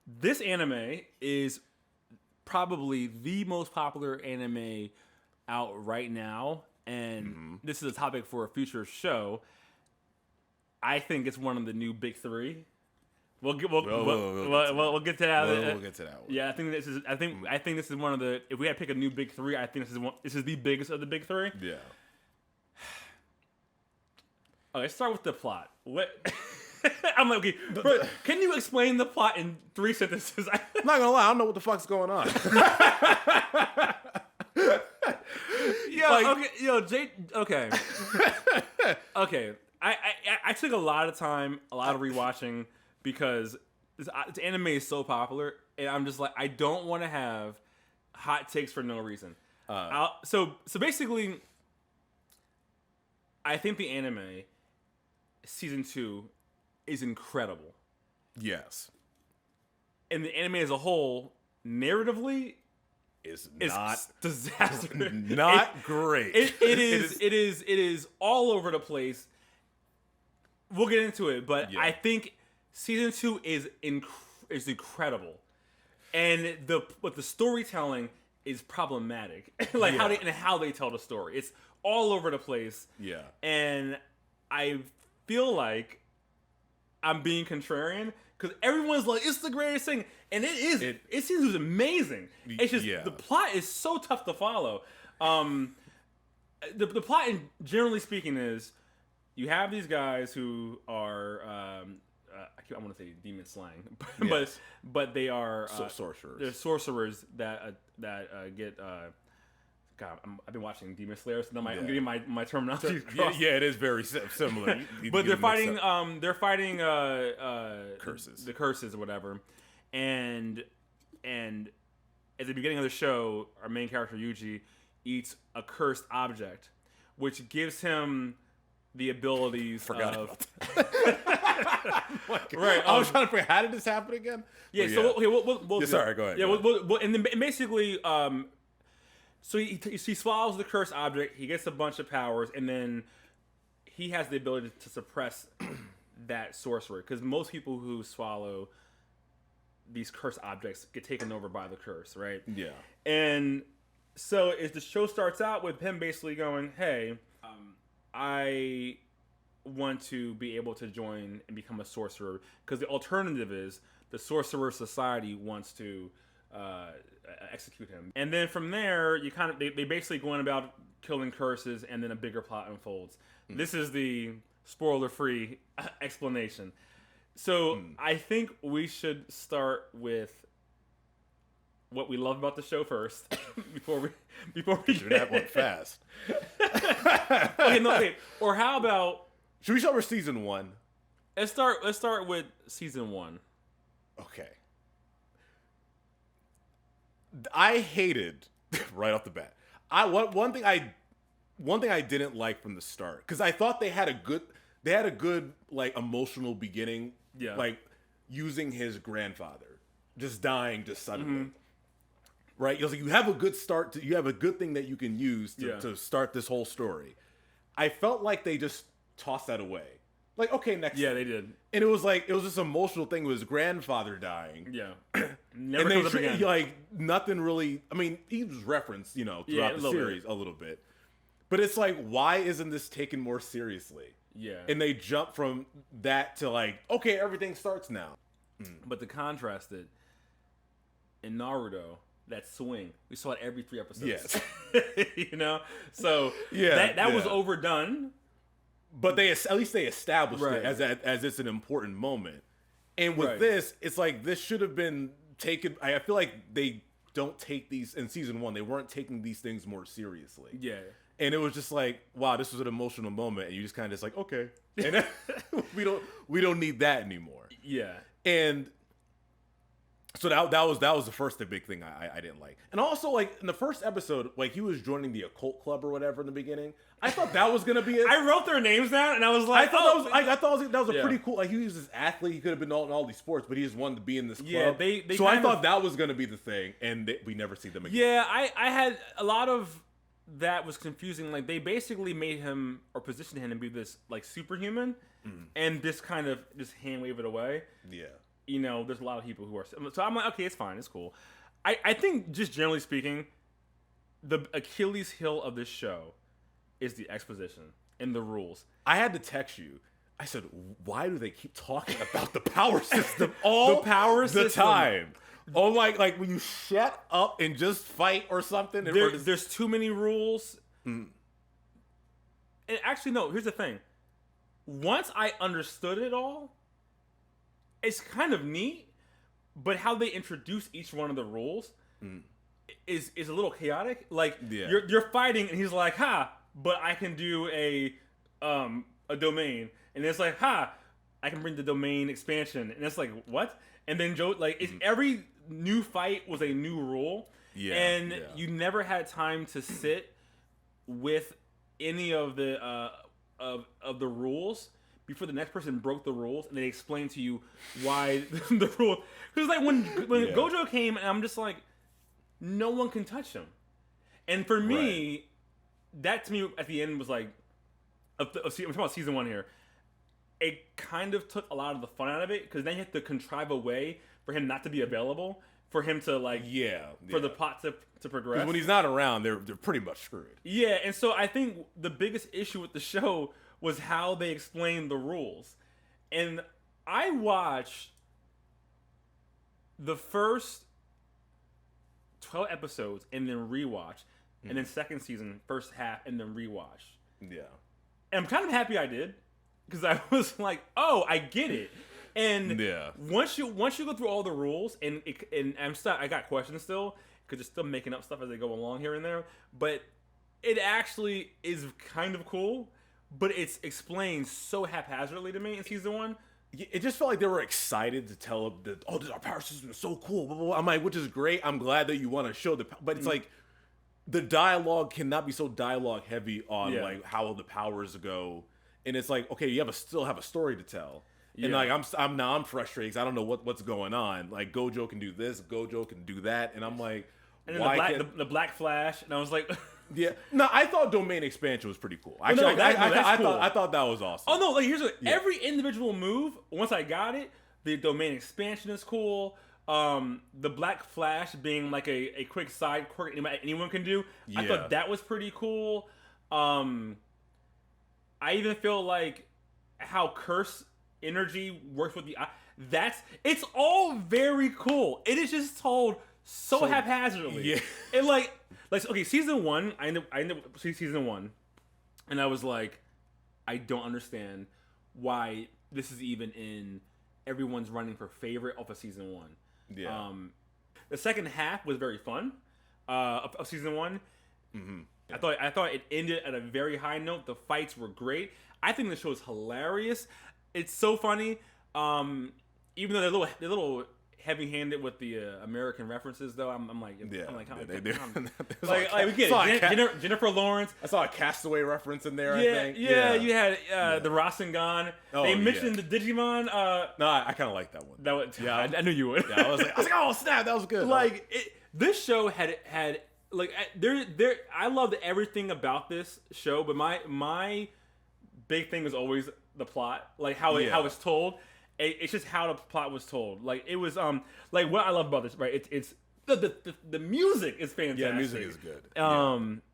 This anime is probably the most popular anime out right now, and this is a topic for a future show. I think it's one of the new big three. We'll get to that. We'll get to that one. Yeah, I think this is. I think this is one of the. If we had to pick a new big three, I think this is one. This is the biggest of the big three. Yeah. Okay, let's start with the plot. What? I'm like, okay, bro, can you explain the plot in 3 sentences? I'm not gonna lie, I don't know what the fuck's going on. Okay. Okay. I took a lot of time, a lot of rewatching because this anime is so popular, and I'm just like, I don't want to have hot takes for no reason. So basically, I think the anime season 2 is incredible. Yes. And the anime as a whole, narratively, is not disaster. Not great. It is all over the place. We'll get into it, but I think season 2 is incredible, and the storytelling is problematic. Like how they tell the story, it's all over the place. Yeah, and I feel like I'm being contrarian because everyone's like, it's the greatest thing, and it is. It seems amazing. It's just the plot is so tough to follow. The plot, generally speaking, is you have these guys who are I want to say demon slang, but they are sorcerers. They're sorcerers that get. God, I've been watching Demon Slayer, so I'm getting my terminology crossed. Yeah, it is very similar. But they're fighting curses, the curses or whatever, and at the beginning of the show, our main character Yuji eats a cursed object, which gives him the abilities about that. Right. I was trying to figure, how did this happen again? Yeah. So okay, we'll sorry. Go ahead. Yeah. We'll, and then basically, so he swallows the cursed object. He gets a bunch of powers, and then he has the ability to suppress that sorcerer. Because most people who swallow these cursed objects get taken over by the curse, right? Yeah. And so as the show starts out with him basically going, "Hey, I want to be able to join and become a sorcerer," because the alternative is the Sorcerer Society wants to execute him. And then from there, you they basically going about killing curses, and then a bigger plot unfolds. This is the spoiler-free explanation. So I think we should start with what we love about the show first, before we do that one fast. Okay. Or how about, should we start with season 1? Let's start with season 1. Okay. I hated right off the bat. One thing I didn't like from the start, because I thought they had a good like emotional beginning. Yeah. Like using his grandfather just dying just suddenly. Right? You have a good start you have a good thing that you can use to start this whole story. I felt like they just tossed that away. Like, okay, next. Yeah, they did. And it was this emotional thing with his grandfather dying. Yeah. Never comes up again. Like, nothing really. I mean, he was referenced, throughout the series a little bit. But it's like, why isn't this taken more seriously? Yeah. And they jump from that to like, okay, everything starts now. But to contrast it, in Naruto, that swing, we saw it every 3 episodes. Yes. So that was overdone. But at least they established Right. it as it's an important moment. And with this, it's like this should have been taken. I feel like they don't take these in season 1. They weren't taking these things more seriously. Yeah. And it was just like, wow, this was an emotional moment, and you just kind of just like, okay, and we don't need that anymore. Yeah. And so that was the first big thing I didn't like. And also, like, in the first episode, like, he was joining the occult club or whatever in the beginning. I thought that was gonna be it. I wrote their names down, and I was like, I thought that was a pretty cool. Like, he was this athlete. He could have been in all these sports, but he just wanted to be in this club. Yeah, they so I thought that was gonna be the thing, and we never see them again. Yeah, I had a lot of that was confusing. Like, they basically made him or positioned him to be this like superhuman, and this kind of just hand wave it away. Yeah. you know, there's a lot of people who are. So I'm like, okay, it's fine, it's cool. I think just generally speaking, the Achilles heel of this show is the exposition and the rules. I had to text you. I said, why do they keep talking about the power system all the time? Oh, like when you shut up and just fight or something. There's too many rules. And actually, no. Here's the thing. Once I understood it all, it's kind of neat. But how they introduce each one of the rules is a little chaotic. Like you're fighting, and he's like, "Ha!" But I can do a domain, and it's like, "Ha!" I can bring the domain expansion, and it's like, "What?" And then Joe, like, it's every new fight was a new rule, you never had time to sit with any of the of the rules before the next person broke the rules, and they explained to you why the rule. Because like when Gojo came, and I'm just like, no one can touch him, and for me, that to me at the end was like, I'm talking about season 1 here. It kind of took a lot of the fun out of it because then you have to contrive a way for him not to be available, for him to like for the plot to progress. When he's not around, they're pretty much screwed. Yeah, and so I think the biggest issue with the show was how they explained the rules. And I watched the first 12 episodes and then rewatch, and then second season, first half, and then rewatch. Yeah. And I'm kind of happy I did, because I was like, oh, I get it. And once you go through all the rules, and I got questions still, because they're still making up stuff as they go along here and there, but it actually is kind of cool, but it's explained so haphazardly to me in season 1. It just felt like they were excited to tell them that, oh, our power system is so cool, blah, blah, blah. I'm like, which is great. I'm glad that you want to show but it's like, the dialogue cannot be so dialogue heavy on like how the powers go. And it's like, okay, you still have a story to tell. Yeah. And like I'm frustrated because I don't know what's going on. Like Gojo can do this, Gojo can do that, and I'm like, and then the Black Flash, and I was like, no, I thought domain expansion was pretty cool. Actually, I thought that was awesome. Oh no, like here's every individual move. Once I got it, the domain expansion is cool. The Black Flash being like a quick side quirk anyone can do. I thought that was pretty cool. I even feel like how curse energy works with the eye. It's all very cool. It is just told so haphazardly. Yeah. And like okay, season 1, I ended up season 1, and I was like, I don't understand why this is even in everyone's running for favorite of a season 1. Yeah. The second half was very fun of season 1. Mm-hmm. Yeah. I thought it ended at a very high note. The fights were great. I think the show is hilarious. It's so funny. Even though they're little heavy-handed with the American references, though, I'm like, we get it. Jennifer Lawrence. I saw a Castaway reference in there. I think. Yeah. You had the Rasengan. They mentioned the Digimon. No, I kind of like that one. I knew you would. Yeah, I was like, oh snap, that was good. Like this show had like there. I loved everything about this show, but my big thing was always the plot, like how it's told. It's just how the plot was told. Like it was like what I love about this, right? It's the music is fantastic. Yeah, music is good.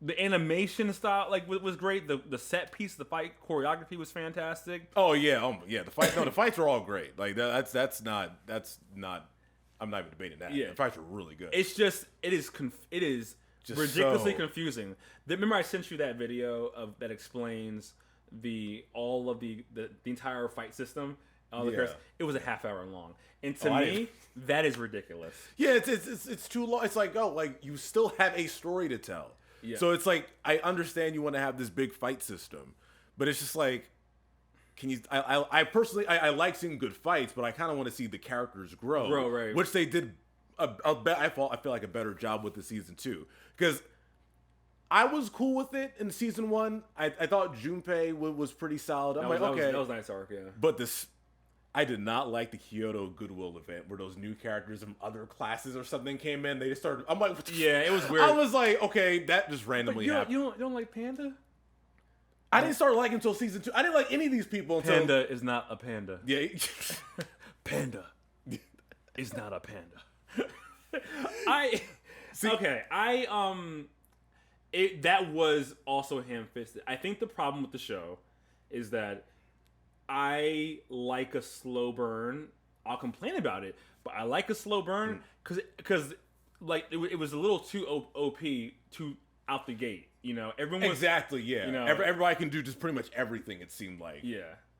The animation style was great. The set piece, the fight choreography was fantastic. Oh yeah, the fight. No, the fights were all great. Like that's not. I'm not even debating that. Yeah, the fights were really good. It's just it is just ridiculously confusing. Remember I sent you that video that explains the entire fight system. It was a half hour long, and to me, that is ridiculous. Yeah, it's too long. It's like you still have a story to tell. Yeah. So it's like I understand you want to have this big fight system, but it's just like, can you? I personally I like seeing good fights, but I kind of want to see the characters grow, right? Which they did. I feel like a better job with the season 2 because I was cool with it in season 1. I thought Junpei was pretty solid. I'm like, okay, that was a nice arc, yeah. But I did not like the Kyoto Goodwill event where those new characters from other classes or something came in. They just started. I'm like, it was weird. I was like, okay, that just randomly happened. You don't like Panda? I didn't start liking until season 2. I didn't like any of these people until Panda is not a panda. Yeah, Panda. is not a panda. That was also ham-fisted. I think the problem with the show is that I like a slow burn. I'll complain about it, but I like a slow burn because like it was a little too OP too out the gate. You know, everyone was, exactly. Yeah, you know, everybody can do just pretty much everything. It seemed like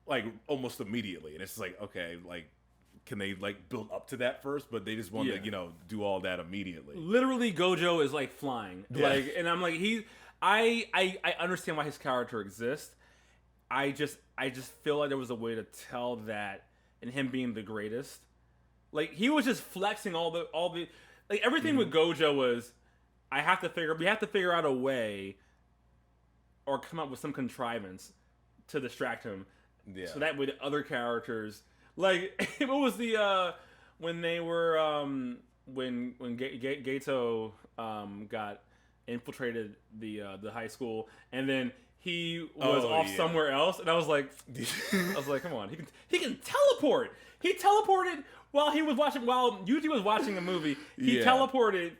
like almost immediately, and it's like okay, like can they like build up to that first? But they just want to do all that immediately. Literally, Gojo is like flying, like, and I'm like I understand why his character exists. I just feel like there was a way to tell that in him being the greatest. Like he was just flexing all the like everything with Gojo was we have to figure out a way or come up with some contrivance to distract him. Yeah. So that way the other characters like what was the when they were when Gato got infiltrated the high school and then he was off somewhere else, and I was like, come on, he can teleport. He teleported while Yuji was watching a movie. He teleported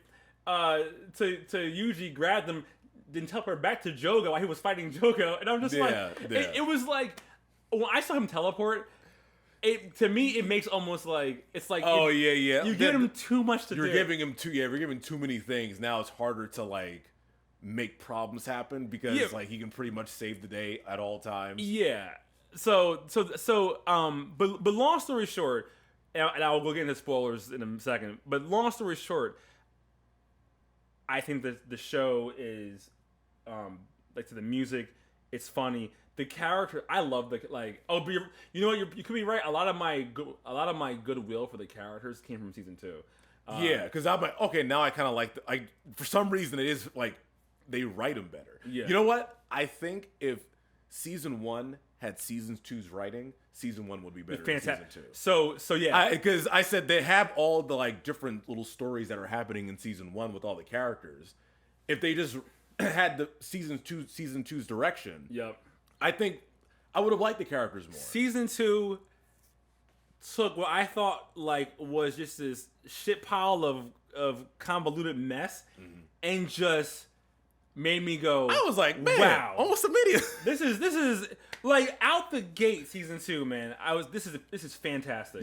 to Yuji, grabbed them, then teleported back to Jogo while he was fighting Jogo, and I'm just it was like when I saw him teleport. To me, it makes almost like it's like you give him too much to do. You're giving too many things. Now it's harder to like make problems happen because like he can pretty much save the day at all times. Yeah. So but long story short, and I'll go get into spoilers in a second. But long story short, I think that the show is like to the music, it's funny. The character, I love the like. Oh, but you know what? You could be right. A lot of my goodwill for the characters came from season 2. Because I'm like, okay, now I kind of like. For some reason, it is like they write them better. Yeah. You know what? I think if season 1 had season 2's writing, season 1 would be better than season 2. So yeah. Because I said they have all the like different little stories that are happening in season 1 with all the characters. If they just had the season 2's direction. Yep. I think I would have liked the characters more. Season 2 took what I thought like was just this shit pile of convoluted mess and just made me go. I was like, man, wow, almost immediate. This is like out the gate. Season 2, man. This is fantastic.